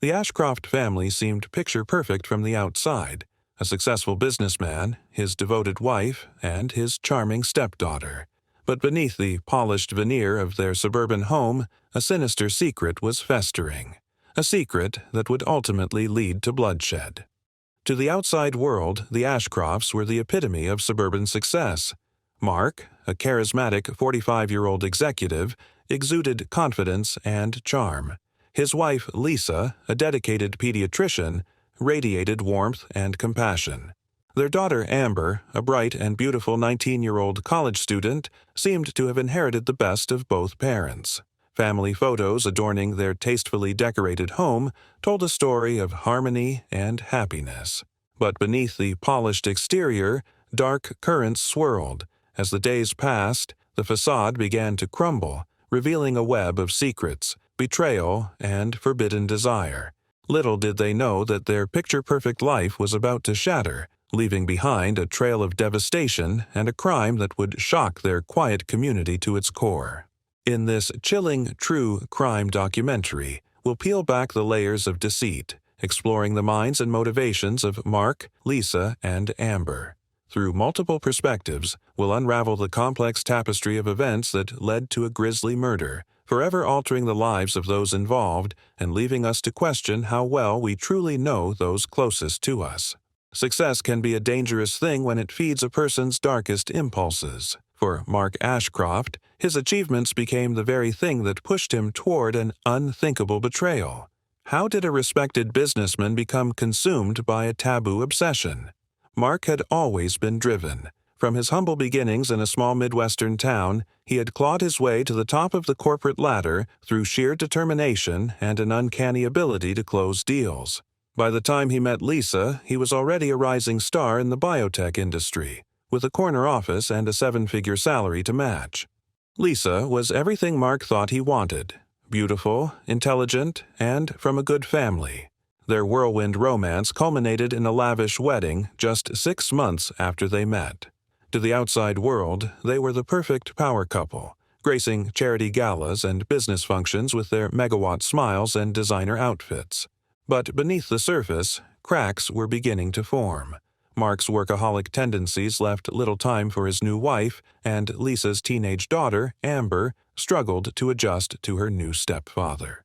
The Ashcroft family seemed picture-perfect from the outside: a successful businessman, his devoted wife, and his charming stepdaughter. But beneath the polished veneer of their suburban home, a sinister secret was festering, a secret that would ultimately lead to bloodshed. To the outside world, the Ashcrofts were the epitome of suburban success. Mark, a charismatic 45-year-old executive, exuded confidence and charm. His wife, Lisa, a dedicated pediatrician, radiated warmth and compassion. Their daughter, Amber, a bright and beautiful 19-year-old college student, seemed to have inherited the best of both parents. Family photos adorning their tastefully decorated home told a story of harmony and happiness. But beneath the polished exterior, dark currents swirled. As the days passed, the facade began to crumble, revealing a web of secrets, betrayal, and forbidden desire. Little did they know that their picture-perfect life was about to shatter, leaving behind a trail of devastation and a crime that would shock their quiet community to its core. In this chilling true crime documentary, we'll peel back the layers of deceit, exploring the minds and motivations of Mark, Lisa, and Amber. Through multiple perspectives, we'll unravel the complex tapestry of events that led to a grisly murder, forever altering the lives of those involved and leaving us to question how well we truly know those closest to us. Success can be a dangerous thing when it feeds a person's darkest impulses. For Mark Ashcroft, his achievements became the very thing that pushed him toward an unthinkable betrayal. How did a respected businessman become consumed by a taboo obsession? Mark had always been driven. From his humble beginnings in a small Midwestern town, he had clawed his way to the top of the corporate ladder through sheer determination and an uncanny ability to close deals. By the time he met Lisa, he was already a rising star in the biotech industry, with a corner office and a 7-figure salary to match. Lisa was everything Mark thought he wanted: beautiful, intelligent, and from a good family. Their whirlwind romance culminated in a lavish wedding just 6 months after they met. To the outside world, they were the perfect power couple, gracing charity galas and business functions with their megawatt smiles and designer outfits. But beneath the surface, cracks were beginning to form. Mark's workaholic tendencies left little time for his new wife, and Lisa's teenage daughter, Amber, struggled to adjust to her new stepfather.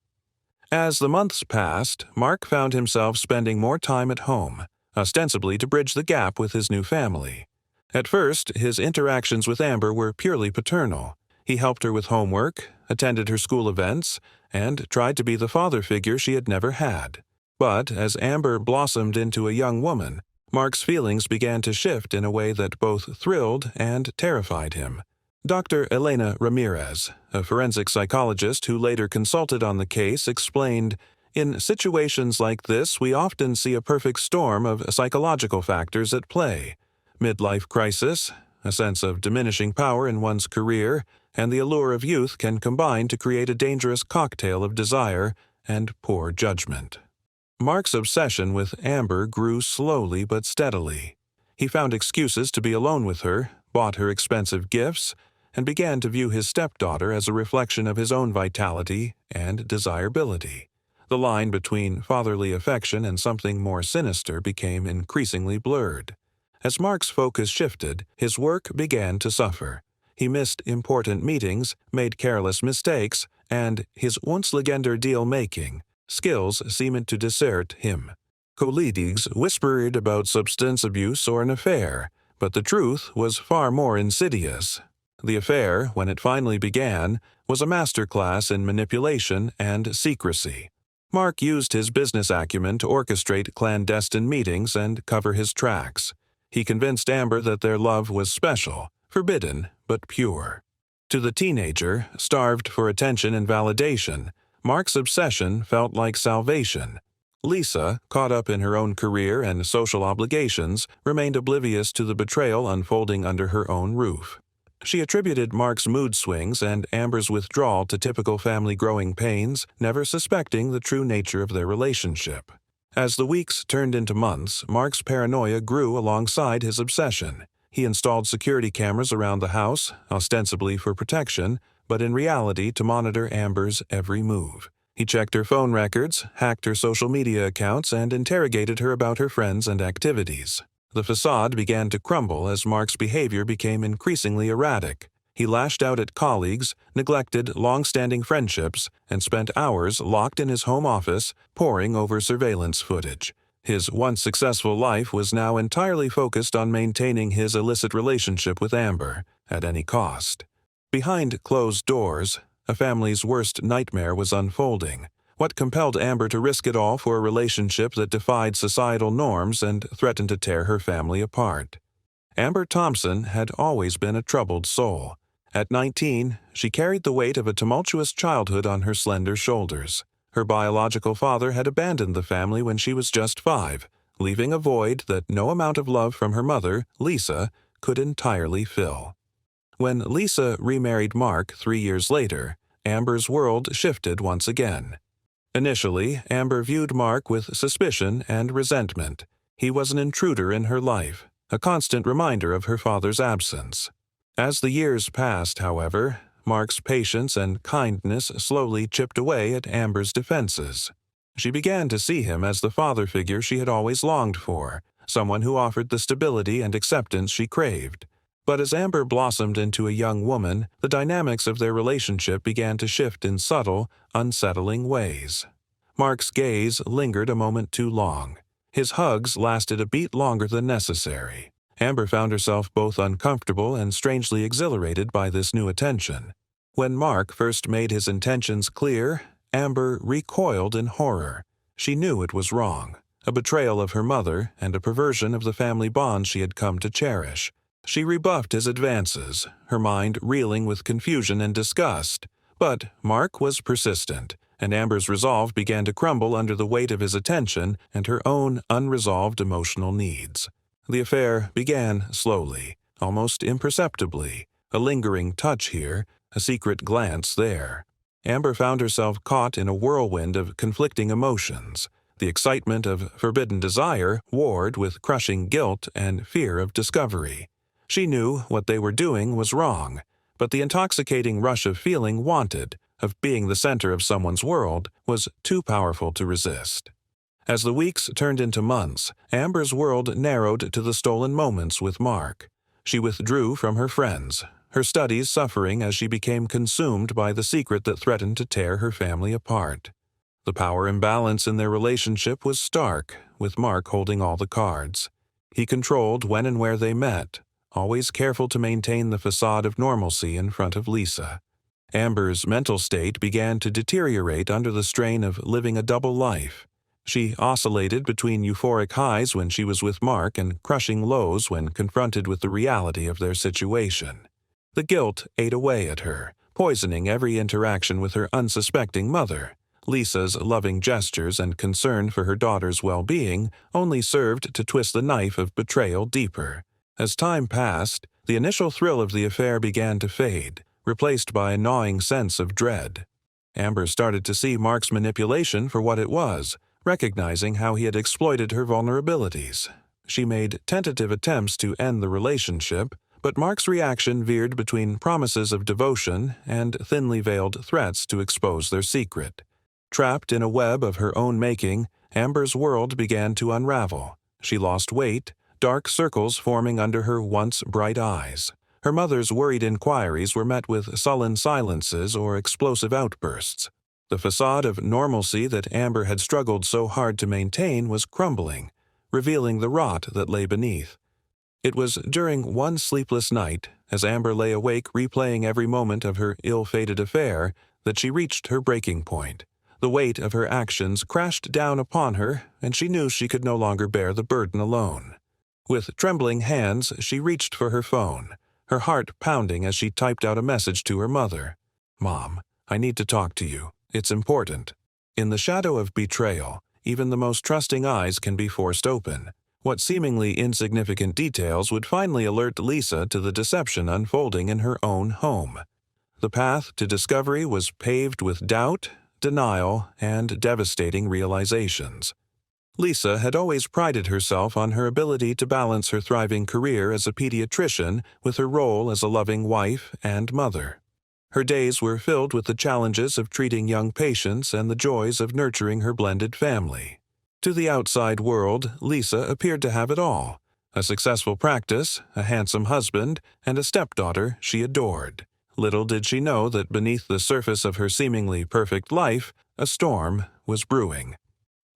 As the months passed, Mark found himself spending more time at home, ostensibly to bridge the gap with his new family. At first, his interactions with Amber were purely paternal. He helped her with homework, attended her school events, and tried to be the father figure she had never had. But as Amber blossomed into a young woman, Mark's feelings began to shift in a way that both thrilled and terrified him. Dr. Elena Ramirez, a forensic psychologist who later consulted on the case, explained, "In situations like this, we often see a perfect storm of psychological factors at play: midlife crisis, a sense of diminishing power in one's career, and the allure of youth can combine to create a dangerous cocktail of desire and poor judgment." Mark's obsession with Amber grew slowly but steadily. He found excuses to be alone with her, bought her expensive gifts, and began to view his stepdaughter as a reflection of his own vitality and desirability. The line between fatherly affection and something more sinister became increasingly blurred. As Mark's focus shifted, his work began to suffer. He missed important meetings, made careless mistakes, and his once legendary deal-making skills seemed to desert him. Colleagues whispered about substance abuse or an affair, but the truth was far more insidious. The affair, when it finally began, was a masterclass in manipulation and secrecy. Mark used his business acumen to orchestrate clandestine meetings and cover his tracks. He convinced Amber that their love was special, forbidden, but pure. To the teenager, starved for attention and validation, Mark's obsession felt like salvation. Lisa, caught up in her own career and social obligations, remained oblivious to the betrayal unfolding under her own roof. She attributed Mark's mood swings and Amber's withdrawal to typical family growing pains, never suspecting the true nature of their relationship. As the weeks turned into months, Mark's paranoia grew alongside his obsession. He installed security cameras around the house, ostensibly for protection, but in reality to monitor Amber's every move. He checked her phone records, hacked her social media accounts, and interrogated her about her friends and activities. The facade began to crumble as Mark's behavior became increasingly erratic. He lashed out at colleagues, neglected long-standing friendships, and spent hours locked in his home office, poring over surveillance footage. His once successful life was now entirely focused on maintaining his illicit relationship with Amber, at any cost. Behind closed doors, a family's worst nightmare was unfolding. What compelled Amber to risk it all for a relationship that defied societal norms and threatened to tear her family apart? Amber Thompson had always been a troubled soul. At 19, she carried the weight of a tumultuous childhood on her slender shoulders. Her biological father had abandoned the family when she was just 5, leaving a void that no amount of love from her mother, Lisa, could entirely fill. When Lisa remarried Mark 3 years later, Amber's world shifted once again. Initially, Amber viewed Mark with suspicion and resentment. He was an intruder in her life, a constant reminder of her father's absence. As the years passed, however, Mark's patience and kindness slowly chipped away at Amber's defenses. She began to see him as the father figure she had always longed for, someone who offered the stability and acceptance she craved. But as Amber blossomed into a young woman, the dynamics of their relationship began to shift in subtle, unsettling ways. Mark's gaze lingered a moment too long. His hugs lasted a beat longer than necessary. Amber found herself both uncomfortable and strangely exhilarated by this new attention. When Mark first made his intentions clear, Amber recoiled in horror. She knew it was wrong, a betrayal of her mother and a perversion of the family bond she had come to cherish. She rebuffed his advances, her mind reeling with confusion and disgust. But Mark was persistent, and Amber's resolve began to crumble under the weight of his attention and her own unresolved emotional needs. The affair began slowly, almost imperceptibly, a lingering touch here, a secret glance there. Amber found herself caught in a whirlwind of conflicting emotions. The excitement of forbidden desire warred with crushing guilt and fear of discovery. She knew what they were doing was wrong, but the intoxicating rush of feeling wanted, of being the center of someone's world, was too powerful to resist. As the weeks turned into months, Amber's world narrowed to the stolen moments with Mark. She withdrew from her friends, her studies suffering as she became consumed by the secret that threatened to tear her family apart. The power imbalance in their relationship was stark, with Mark holding all the cards. He controlled when and where they met, always careful to maintain the facade of normalcy in front of Lisa. Amber's mental state began to deteriorate under the strain of living a double life. She oscillated between euphoric highs when she was with Mark and crushing lows when confronted with the reality of their situation. The guilt ate away at her, poisoning every interaction with her unsuspecting mother. Lisa's loving gestures and concern for her daughter's well-being only served to twist the knife of betrayal deeper. As time passed, the initial thrill of the affair began to fade, replaced by a gnawing sense of dread. Amber started to see Mark's manipulation for what it was, recognizing how he had exploited her vulnerabilities. She made tentative attempts to end the relationship, but Mark's reaction veered between promises of devotion and thinly veiled threats to expose their secret. Trapped in a web of her own making, Amber's world began to unravel. She lost weight, dark circles forming under her once bright eyes. Her mother's worried inquiries were met with sullen silences or explosive outbursts. The facade of normalcy that Amber had struggled so hard to maintain was crumbling, revealing the rot that lay beneath. It was during one sleepless night, as Amber lay awake replaying every moment of her ill-fated affair, that she reached her breaking point. The weight of her actions crashed down upon her, and she knew she could no longer bear the burden alone. With trembling hands, she reached for her phone, her heart pounding as she typed out a message to her mother. "Mom, I need to talk to you. It's important." In the shadow of betrayal, even the most trusting eyes can be forced open. What seemingly insignificant details would finally alert Lisa to the deception unfolding in her own home. The path to discovery was paved with doubt, denial, and devastating realizations. Lisa had always prided herself on her ability to balance her thriving career as a pediatrician with her role as a loving wife and mother. Her days were filled with the challenges of treating young patients and the joys of nurturing her blended family. To the outside world, Lisa appeared to have it all: a successful practice, a handsome husband, and a stepdaughter she adored. Little did she know that beneath the surface of her seemingly perfect life, a storm was brewing.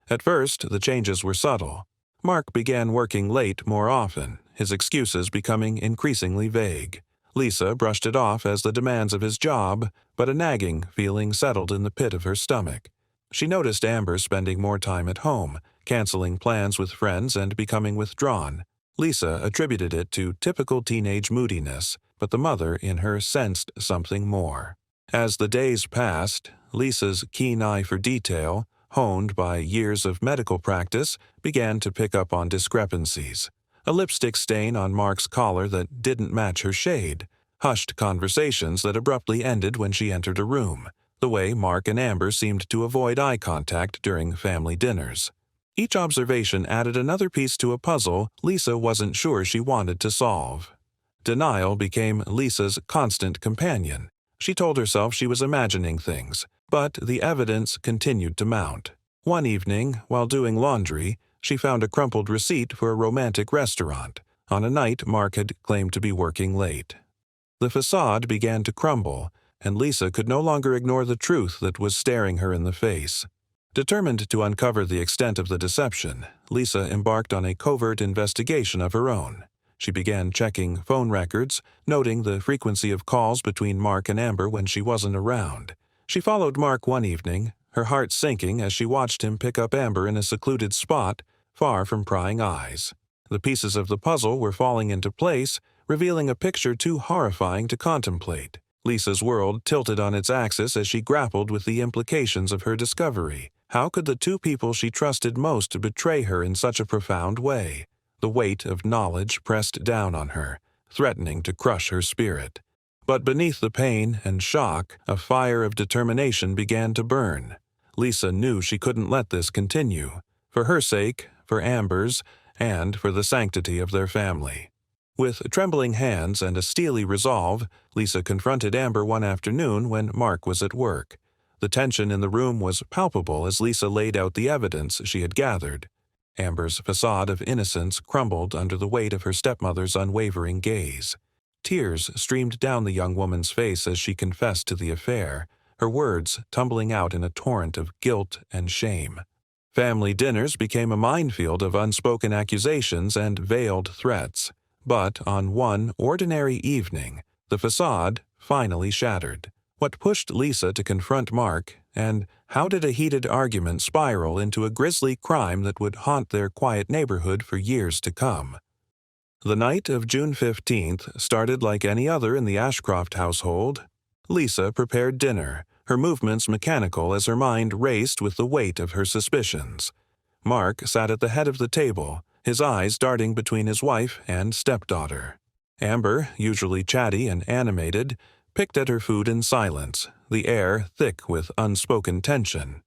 At first, the changes were subtle. Mark began working late more often, his excuses becoming increasingly vague. Lisa brushed it off as the demands of his job, but a nagging feeling settled in the pit of her stomach. She noticed Amber spending more time at home, canceling plans with friends and becoming withdrawn. Lisa attributed it to typical teenage moodiness, but the mother in her sensed something more. As the days passed, Lisa's keen eye for detail, honed by years of medical practice, began to pick up on discrepancies. A lipstick stain on Mark's collar that didn't match her shade, hushed conversations that abruptly ended when she entered a room, the way Mark and Amber seemed to avoid eye contact during family dinners. Each observation added another piece to a puzzle Lisa wasn't sure she wanted to solve. Denial became Lisa's constant companion. She told herself she was imagining things, but the evidence continued to mount. One evening, while doing laundry, she found a crumpled receipt for a romantic restaurant, on a night Mark had claimed to be working late. The facade began to crumble, and Lisa could no longer ignore the truth that was staring her in the face. Determined to uncover the extent of the deception, Lisa embarked on a covert investigation of her own. She began checking phone records, noting the frequency of calls between Mark and Amber when she wasn't around. She followed Mark one evening, her heart sinking as she watched him pick up Amber in a secluded spot, far from prying eyes. The pieces of the puzzle were falling into place, revealing a picture too horrifying to contemplate. Lisa's world tilted on its axis as she grappled with the implications of her discovery. How could the two people she trusted most betray her in such a profound way? The weight of knowledge pressed down on her, threatening to crush her spirit. But beneath the pain and shock, a fire of determination began to burn. Lisa knew she couldn't let this continue, for her sake, for Amber's, and for the sanctity of their family. With trembling hands and a steely resolve, Lisa confronted Amber one afternoon when Mark was at work. The tension in the room was palpable as Lisa laid out the evidence she had gathered. Amber's facade of innocence crumbled under the weight of her stepmother's unwavering gaze. Tears streamed down the young woman's face as she confessed to the affair, her words tumbling out in a torrent of guilt and shame. Family dinners became a minefield of unspoken accusations and veiled threats. But on one ordinary evening, the facade finally shattered. What pushed Lisa to confront Mark, and how did a heated argument spiral into a grisly crime that would haunt their quiet neighborhood for years to come? The night of June 15th started like any other in the Ashcroft household. Lisa prepared dinner, her movements mechanical as her mind raced with the weight of her suspicions. Mark sat at the head of the table, his eyes darting between his wife and stepdaughter. Amber, usually chatty and animated, picked at her food in silence, the air thick with unspoken tension.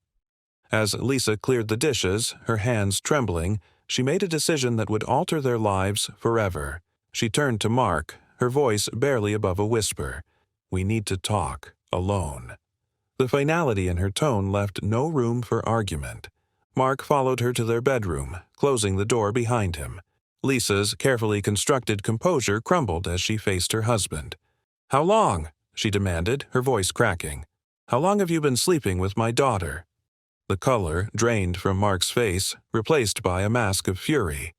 As Lisa cleared the dishes, her hands trembling, she made a decision that would alter their lives forever. She turned to Mark, her voice barely above a whisper. "We need to talk, alone." The finality in her tone left no room for argument. Mark followed her to their bedroom, closing the door behind him. Lisa's carefully constructed composure crumbled as she faced her husband. "How long?" she demanded, her voice cracking. "How long have you been sleeping with my daughter?" The color drained from Mark's face, replaced by a mask of fury.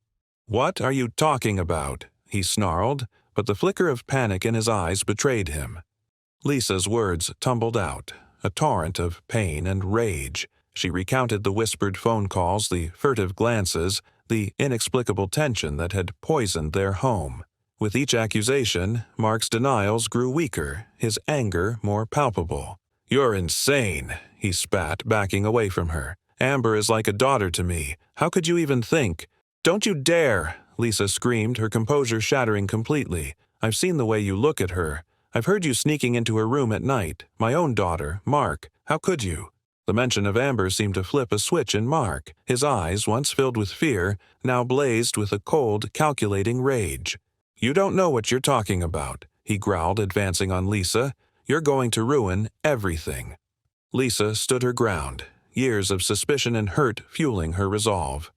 "What are you talking about?" he snarled, but the flicker of panic in his eyes betrayed him. Lisa's words tumbled out, a torrent of pain and rage. She recounted the whispered phone calls, the furtive glances, the inexplicable tension that had poisoned their home. With each accusation, Mark's denials grew weaker, his anger more palpable. "You're insane," he spat, backing away from her. "Amber is like a daughter to me. How could you even think?" "Don't you dare!" Lisa screamed, her composure shattering completely. "I've seen the way you look at her. I've heard you sneaking into her room at night. My own daughter, Mark. How could you?" The mention of Amber seemed to flip a switch in Mark. His eyes, once filled with fear, now blazed with a cold, calculating rage. "You don't know what you're talking about," he growled, advancing on Lisa. You're going to ruin everything." Lisa stood her ground, years of suspicion and hurt fueling her resolve.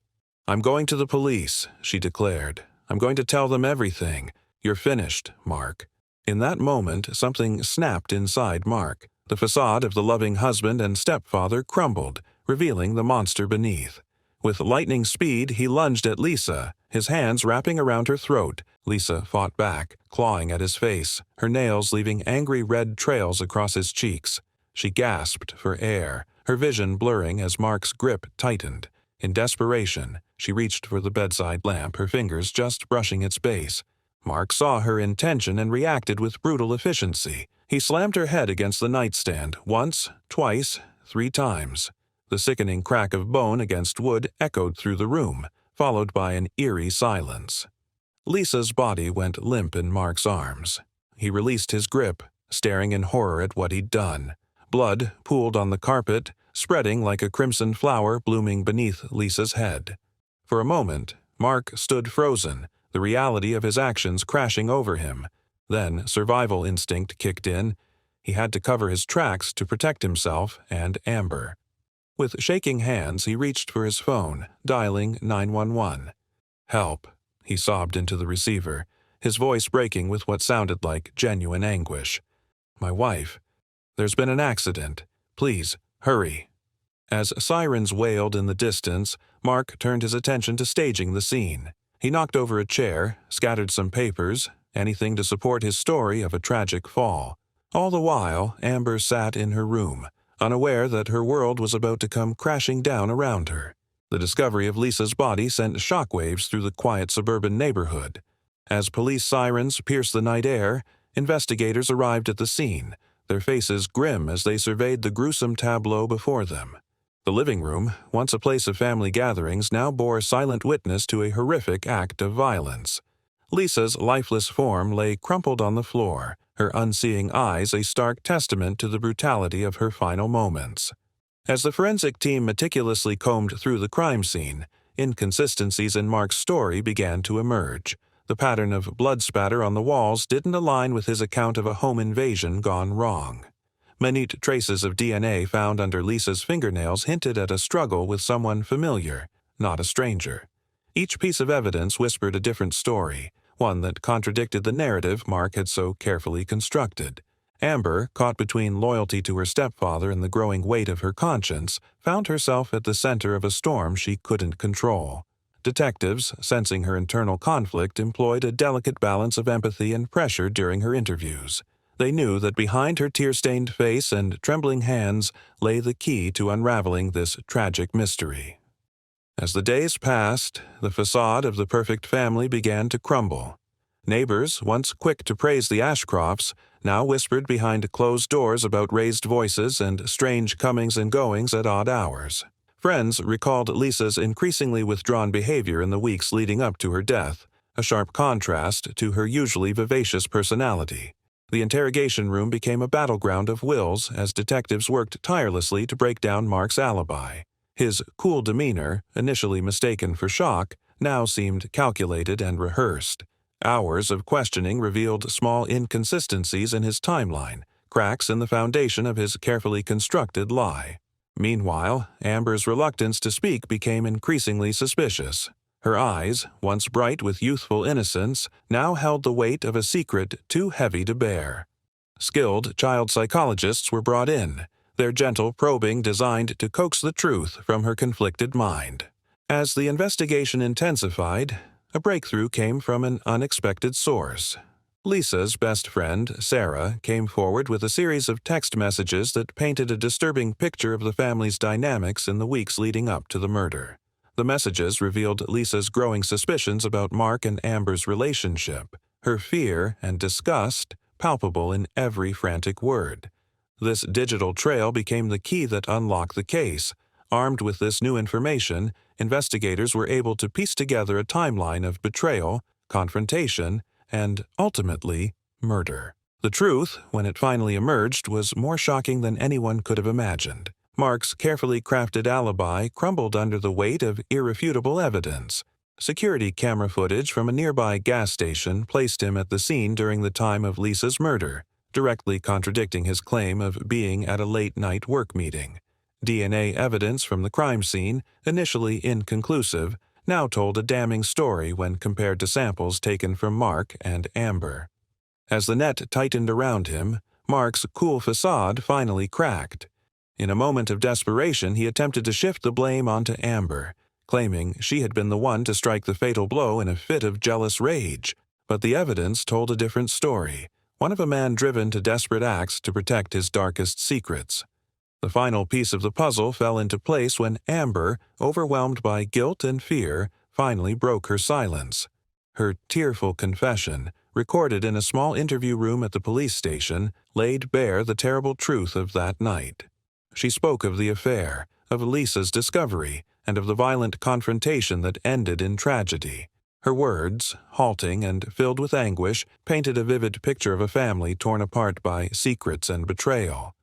"I'm going to the police," she declared. "I'm going to tell them everything. You're finished, Mark." In that moment, something snapped inside Mark. The facade of the loving husband and stepfather crumbled, revealing the monster beneath. With lightning speed, he lunged at Lisa, his hands wrapping around her throat. Lisa fought back, clawing at his face, her nails leaving angry red trails across his cheeks. She gasped for air, her vision blurring as Mark's grip tightened. In desperation, she reached for the bedside lamp, her fingers just brushing its base. Mark saw her intention and reacted with brutal efficiency. He slammed her head against the nightstand, once, twice, 3 times. The sickening crack of bone against wood echoed through the room, followed by an eerie silence. Lisa's body went limp in Mark's arms. He released his grip, staring in horror at what he'd done. Blood pooled on the carpet, spreading like a crimson flower blooming beneath Lisa's head. For a moment, Mark stood frozen, the reality of his actions crashing over him. Then survival instinct kicked in. He had to cover his tracks to protect himself and Amber. With shaking hands, he reached for his phone, dialing 911. "Help," he sobbed into the receiver, his voice breaking with what sounded like genuine anguish. "My wife. There's been an accident. Please, hurry." As sirens wailed in the distance, Mark turned his attention to staging the scene. He knocked over a chair, scattered some papers, anything to support his story of a tragic fall. All the while, Amber sat in her room, unaware that her world was about to come crashing down around her. The discovery of Lisa's body sent shockwaves through the quiet suburban neighborhood. As police sirens pierced the night air, investigators arrived at the scene, their faces grim as they surveyed the gruesome tableau before them. The living room, once a place of family gatherings, now bore silent witness to a horrific act of violence. Lisa's lifeless form lay crumpled on the floor, her unseeing eyes a stark testament to the brutality of her final moments. As the forensic team meticulously combed through the crime scene, inconsistencies in Mark's story began to emerge. The pattern of blood spatter on the walls didn't align with his account of a home invasion gone wrong. Minute traces of DNA found under Lisa's fingernails hinted at a struggle with someone familiar, not a stranger. Each piece of evidence whispered a different story, one that contradicted the narrative Mark had so carefully constructed. Amber, caught between loyalty to her stepfather and the growing weight of her conscience, found herself at the center of a storm she couldn't control. Detectives, sensing her internal conflict, employed a delicate balance of empathy and pressure during her interviews. They knew that behind her tear-stained face and trembling hands lay the key to unraveling this tragic mystery. As the days passed, the facade of the perfect family began to crumble. Neighbors, once quick to praise the Ashcrofts, now whispered behind closed doors about raised voices and strange comings and goings at odd hours. Friends recalled Lisa's increasingly withdrawn behavior in the weeks leading up to her death, a sharp contrast to her usually vivacious personality. The interrogation room became a battleground of wills as detectives worked tirelessly to break down Mark's alibi. His cool demeanor, initially mistaken for shock, now seemed calculated and rehearsed. Hours of questioning revealed small inconsistencies in his timeline, cracks in the foundation of his carefully constructed lie. Meanwhile, Amber's reluctance to speak became increasingly suspicious. Her eyes, once bright with youthful innocence, now held the weight of a secret too heavy to bear. Skilled child psychologists were brought in, their gentle probing designed to coax the truth from her conflicted mind. As the investigation intensified, a breakthrough came from an unexpected source. Lisa's best friend, Sarah, came forward with a series of text messages that painted a disturbing picture of the family's dynamics in the weeks leading up to the murder. The messages revealed Lisa's growing suspicions about Mark and Amber's relationship, her fear and disgust palpable in every frantic word. This digital trail became the key that unlocked the case. Armed with this new information, investigators were able to piece together a timeline of betrayal, confrontation, and, ultimately, murder. The truth, when it finally emerged, was more shocking than anyone could have imagined. Mark's carefully crafted alibi crumbled under the weight of irrefutable evidence. Security camera footage from a nearby gas station placed him at the scene during the time of Lisa's murder, directly contradicting his claim of being at a late-night work meeting. DNA evidence from the crime scene, initially inconclusive, now told a damning story when compared to samples taken from Mark and Amber. As the net tightened around him, Mark's cool facade finally cracked. In a moment of desperation, he attempted to shift the blame onto Amber, claiming she had been the one to strike the fatal blow in a fit of jealous rage. But the evidence told a different story, one of a man driven to desperate acts to protect his darkest secrets. The final piece of the puzzle fell into place when Amber, overwhelmed by guilt and fear, finally broke her silence. Her tearful confession, recorded in a small interview room at the police station, laid bare the terrible truth of that night. She spoke of the affair, of Lisa's discovery, and of the violent confrontation that ended in tragedy. Her words, halting and filled with anguish, painted a vivid picture of a family torn apart by secrets and betrayal.